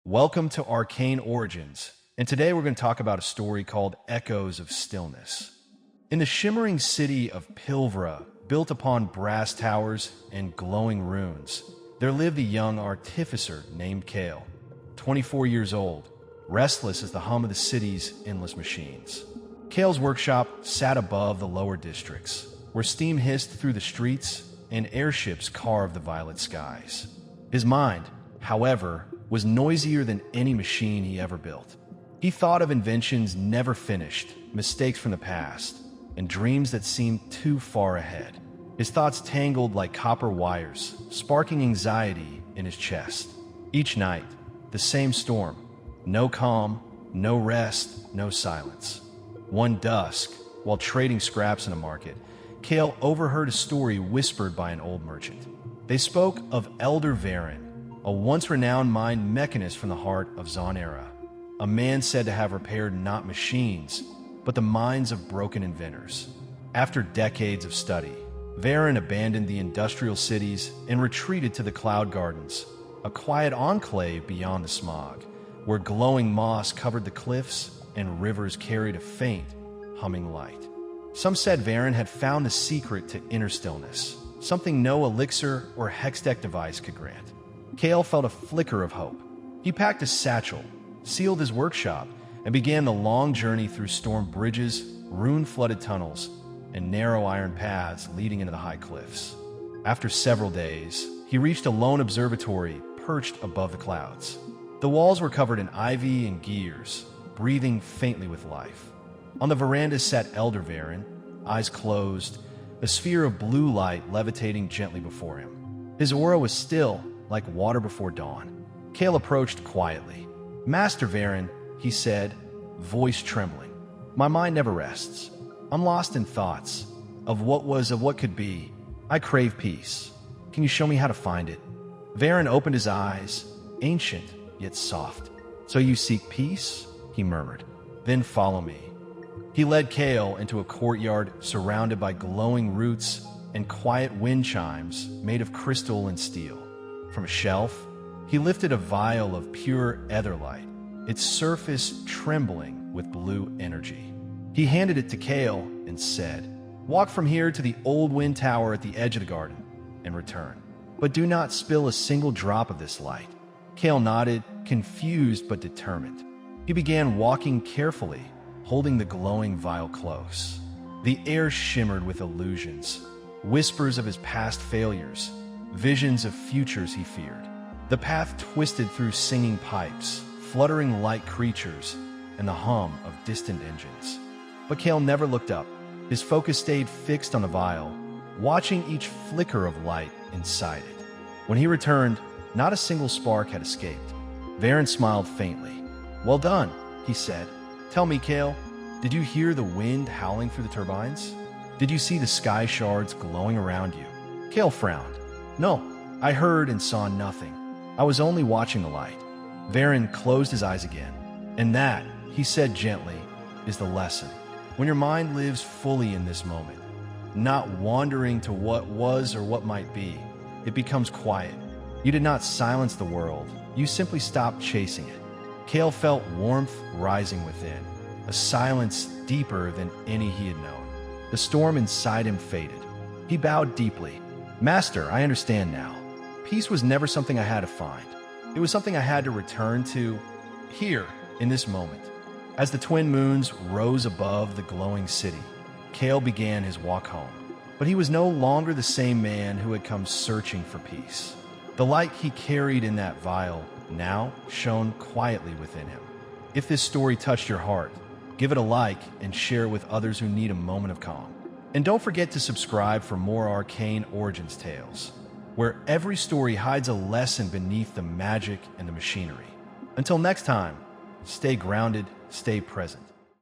Welcome to Arcane Origins, and today we're going to talk about a story called Echoes of Stillness. In the shimmering city of Pilvra, built upon brass towers and glowing runes, there lived a young artificer named Kale, 24 years old, restless as the hum of the city's endless machines. Kale's workshop sat above the lower districts, where steam hissed through the streets and airships carved the violet skies. His mind, however, was noisier than any machine he ever built. He thought of inventions never finished, mistakes from the past, and dreams that seemed too far ahead. His thoughts tangled like copper wires, sparking anxiety in his chest. Each night, the same storm. No calm, no rest, no silence. One dusk, while trading scraps in a market, Kale overheard a story whispered by an old merchant. They spoke of Elder Varen, a once-renowned mind mechanist from the heart of Zonera, a man said to have repaired not machines, but the minds of broken inventors. After decades of study, Varen abandoned the industrial cities and retreated to the Cloud Gardens, a quiet enclave beyond the smog, where glowing moss covered the cliffs and rivers carried a faint, humming light. Some said Varen had found the secret to inner stillness, something no elixir or hextech device could grant. Kale felt a flicker of hope. He packed a satchel, sealed his workshop, and began the long journey through storm bridges, rune-flooded tunnels, and narrow iron paths leading into the high cliffs. After several days, he reached a lone observatory perched above the clouds. The walls were covered in ivy and gears, breathing faintly with life. On the veranda sat Elder Varen, eyes closed, a sphere of blue light levitating gently before him. His aura was still, like water before dawn. Kale approached quietly. "Master Varen," he said, voice trembling. "My mind never rests. I'm lost in thoughts of what was, of what could be. I crave peace. Can you show me how to find it?" Varen opened his eyes, ancient yet soft. "So you seek peace?" he murmured. "Then follow me." He led Kale into a courtyard surrounded by glowing roots and quiet wind chimes made of crystal and steel. From a shelf, he lifted a vial of pure etherlight, its surface trembling with blue energy. He handed it to Kale and said, "Walk from here to the old wind tower at the edge of the garden and return. But do not spill a single drop of this light." Kale nodded, confused but determined. He began walking carefully, holding the glowing vial close. The air shimmered with illusions, whispers of his past failures, visions of futures he feared. The path twisted through singing pipes, fluttering light creatures, and the hum of distant engines. But Kale never looked up. His focus stayed fixed on the vial, watching each flicker of light inside it. When he returned, not a single spark had escaped. Varen smiled faintly. "Well done," he said. "Tell me, Kale, did you hear the wind howling through the turbines? Did you see the sky shards glowing around you?" Kale frowned. "No, I heard and saw nothing. I was only watching the light." Varen closed his eyes again. "And that," he said gently, "is the lesson. When your mind lives fully in this moment, not wandering to what was or what might be, it becomes quiet. You did not silence the world. You simply stopped chasing it." Kale felt warmth rising within, a silence deeper than any he had known. The storm inside him faded. He bowed deeply. "Master, I understand now. Peace was never something I had to find. It was something I had to return to here, in this moment." As the twin moons rose above the glowing city, Kale began his walk home. But he was no longer the same man who had come searching for peace. The light he carried in that vial now shone quietly within him. If this story touched your heart, give it a like and share it with others who need a moment of calm. And don't forget to subscribe for more Arcane Origins tales, where every story hides a lesson beneath the magic and the machinery. Until next time, stay grounded, stay present.